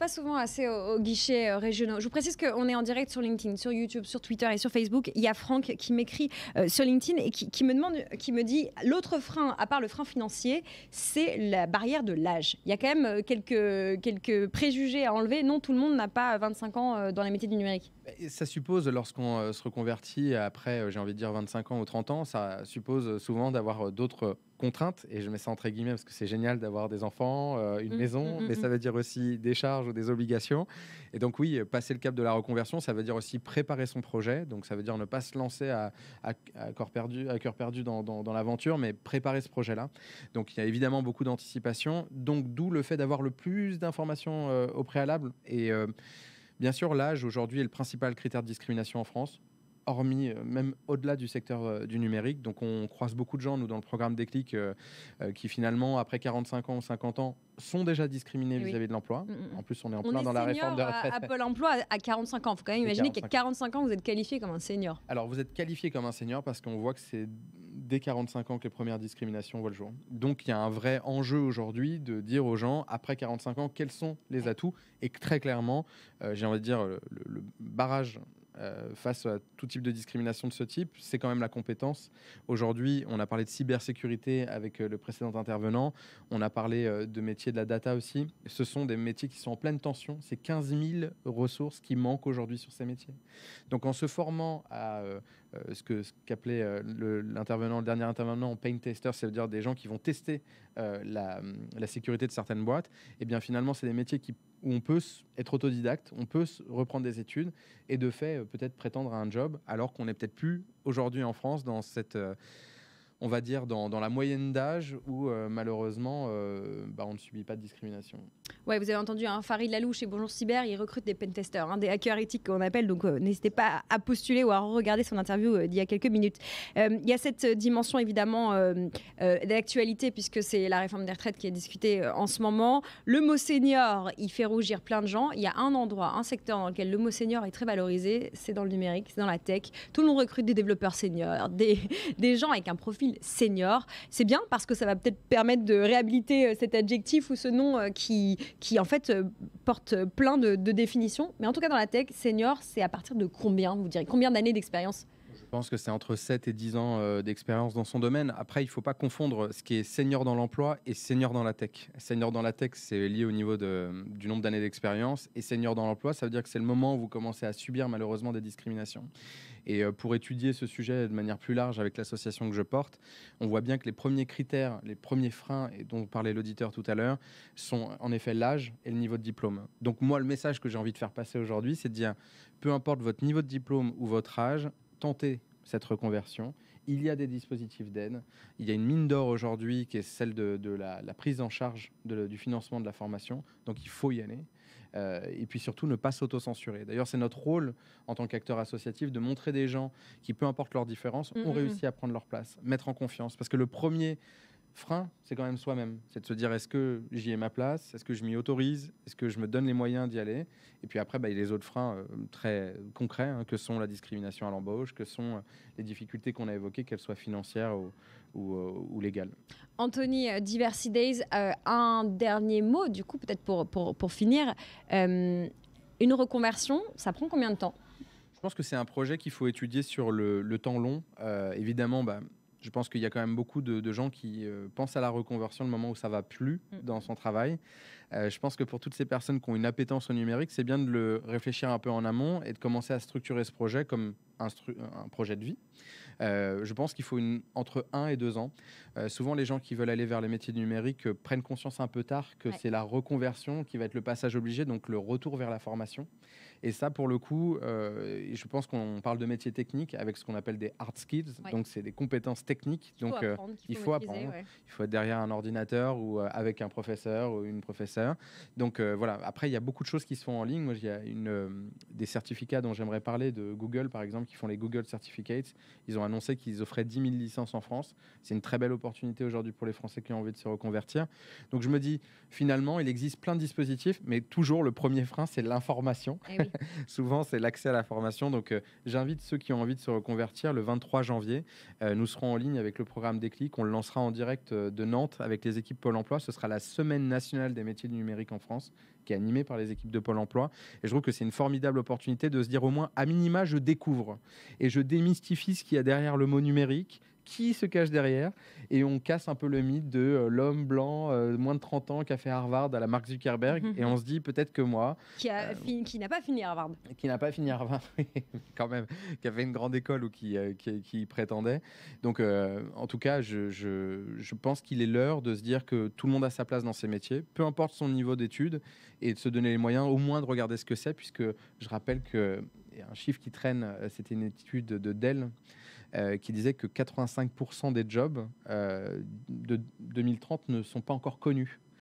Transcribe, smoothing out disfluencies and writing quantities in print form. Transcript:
pas souvent assez aux guichets régionaux. Je vous précise qu'on est en direct sur LinkedIn, sur YouTube, sur Twitter et sur Facebook. Il y a Franck qui m'écrit sur LinkedIn et qui me dit l'autre frein, à part le frein financier, c'est la barrière de l'âge. Il y a quand même quelques préjugés à enlever. Non, tout le monde n'a pas 25 ans dans les métiers du numérique. Et ça suppose, lorsqu'on se reconvertit après, j'ai envie de dire 25 ans ou 30 ans, ça suppose souvent d'avoir d'autres contraintes, et je mets ça entre guillemets parce que c'est génial d'avoir des enfants, une maison, mais ça veut dire aussi des charges ou des obligations. Et donc oui, passer le cap de la reconversion, ça veut dire aussi préparer son projet. Donc ça veut dire ne pas se lancer à cœur perdu dans l'aventure, mais préparer ce projet-là. Donc il y a évidemment beaucoup d'anticipation, donc d'où le fait d'avoir le plus d'informations au préalable. Et bien sûr, l'âge aujourd'hui est le principal critère de discrimination en France, hormis même au-delà du secteur du numérique. Donc on croise beaucoup de gens, nous, dans le programme Déclic, qui finalement, après 45 ans ou 50 ans, sont déjà discriminés vis-à-vis de l'emploi. En plus, on est en plein dans la réforme de retraite. À Pôle emploi à 45 ans. Il faut quand même imaginer qu'à 45 ans, vous êtes qualifié comme un senior. Alors, vous êtes qualifié comme un senior parce qu'on voit que c'est dès 45 ans que les premières discriminations voient le jour. Donc, il y a un vrai enjeu aujourd'hui de dire aux gens, après 45 ans, quels sont les atouts. Et que, très clairement, j'ai envie de dire, le barrage face à tout type de discrimination de ce type, c'est quand même la compétence. Aujourd'hui, on a parlé de cybersécurité avec le précédent intervenant, on a parlé de métiers de la data aussi. Ce sont des métiers qui sont en pleine tension. C'est 15 000 ressources qui manquent aujourd'hui sur ces métiers. Donc en se formant à ce qu'appelait le dernier intervenant, pain tester, c'est-à-dire des gens qui vont tester la sécurité de certaines boîtes, et bien finalement, c'est des métiers où on peut être autodidacte, on peut reprendre des études et de fait peut-être prétendre à un job, alors qu'on n'est peut-être plus aujourd'hui en France dans cette, on va dire, dans la moyenne d'âge où malheureusement on ne subit pas de discrimination. Ouais, vous avez entendu Farid Lalou chez Bonjour Cyber, il recrute des pentesters, des hackers éthiques qu'on appelle, donc n'hésitez pas à postuler ou à regarder son interview d'il y a quelques minutes. Il y a cette dimension évidemment d'actualité, puisque c'est la réforme des retraites qui est discutée en ce moment. Le mot senior, il fait rougir plein de gens. Il y a un endroit, un secteur dans lequel le mot senior est très valorisé, c'est dans le numérique, c'est dans la tech. Tout le monde recrute des développeurs seniors, des gens avec un profil senior. C'est bien parce que ça va peut-être permettre de réhabiliter cet adjectif ou ce nom qui en fait porte plein de définitions. Mais en tout cas, dans la tech, senior, c'est à partir de combien, vous direz? Combien d'années d'expérience? Je pense que c'est entre 7 et 10 ans d'expérience dans son domaine. Après, il ne faut pas confondre ce qui est senior dans l'emploi et senior dans la tech. Senior dans la tech, c'est lié au niveau du nombre d'années d'expérience. Et senior dans l'emploi, ça veut dire que c'est le moment où vous commencez à subir malheureusement des discriminations. Et pour étudier ce sujet de manière plus large avec l'association que je porte, on voit bien que les premiers critères, les premiers freins, et dont parlait l'auditeur tout à l'heure, sont en effet l'âge et le niveau de diplôme. Donc moi, le message que j'ai envie de faire passer aujourd'hui, c'est de dire, peu importe votre niveau de diplôme ou votre âge, tentez cette reconversion. Il y a des dispositifs d'aide. Il y a une mine d'or aujourd'hui qui est celle de la prise en charge du financement de la formation. Donc il faut y aller. Et puis surtout, ne pas s'auto-censurer. D'ailleurs, c'est notre rôle en tant qu'acteur associatif de montrer des gens qui, peu importe leurs différences, ont réussi à prendre leur place, mettre en confiance. Parce que le premier frein, c'est quand même soi-même. C'est de se dire, est-ce que j'y ai ma place? Est-ce que je m'y autorise? Est-ce que je me donne les moyens d'y aller? Et puis après, il y a les autres freins très concrets, que sont la discrimination à l'embauche, que sont les difficultés qu'on a évoquées, qu'elles soient financières ou légales. Anthony, Diversity Days, un dernier mot, du coup, peut-être pour finir. Une reconversion, ça prend combien de temps? Je pense que c'est un projet qu'il faut étudier sur le temps long. Évidemment, je pense qu'il y a quand même beaucoup de gens qui pensent à la reconversion le moment où ça va plus dans son travail. Je pense que pour toutes ces personnes qui ont une appétence au numérique, c'est bien de le réfléchir un peu en amont et de commencer à structurer ce projet comme un projet de vie. Je pense qu'il faut entre 1 et 2 ans. Souvent, les gens qui veulent aller vers les métiers du numérique prennent conscience un peu tard que c'est la reconversion qui va être le passage obligé, donc le retour vers la formation. Et ça, pour le coup, je pense qu'on parle de métiers techniques avec ce qu'on appelle des hard skills. Donc, c'est des compétences techniques. Donc, il faut apprendre. Ouais. Il faut être derrière un ordinateur ou avec un professeur ou une professeure. Donc, voilà. Après, il y a beaucoup de choses qui se font en ligne. Moi, il y a des certificats dont j'aimerais parler de Google, par exemple, qui font les Google Certificates. Ils ont annoncé qu'ils offraient 10 000 licences en France. C'est une très belle opportunité aujourd'hui pour les Français qui ont envie de se reconvertir. Donc, je me dis, finalement, il existe plein de dispositifs, mais toujours, le premier frein, c'est l'information. Oui. Souvent, c'est l'accès à la formation. Donc, j'invite ceux qui ont envie de se reconvertir le 23 janvier. Nous serons en ligne avec le programme Déclic. On le lancera en direct de Nantes avec les équipes Pôle emploi. Ce sera la semaine nationale des métiers du numérique en France qui est animé par les équipes de Pôle emploi. Et je trouve que c'est une formidable opportunité de se dire au moins, à minima, je découvre et je démystifie ce qu'il y a derrière le mot numérique, qui se cache derrière, et on casse un peu le mythe de l'homme blanc, moins de 30 ans, qui a fait Harvard à la Mark Zuckerberg, et on se dit peut-être que moi... Qui n'a pas fini Harvard. Qui n'a pas fini Harvard, quand même, qui a fait une grande école ou qui y prétendait. Donc, en tout cas, je pense qu'il est l'heure de se dire que tout le monde a sa place dans ces métiers, peu importe son niveau d'études, et de se donner les moyens au moins de regarder ce que c'est, puisque je rappelle qu'il y a un chiffre qui traîne, c'était une étude de Dell, qui disait que 85% des jobs de 2030 ne sont pas encore connus.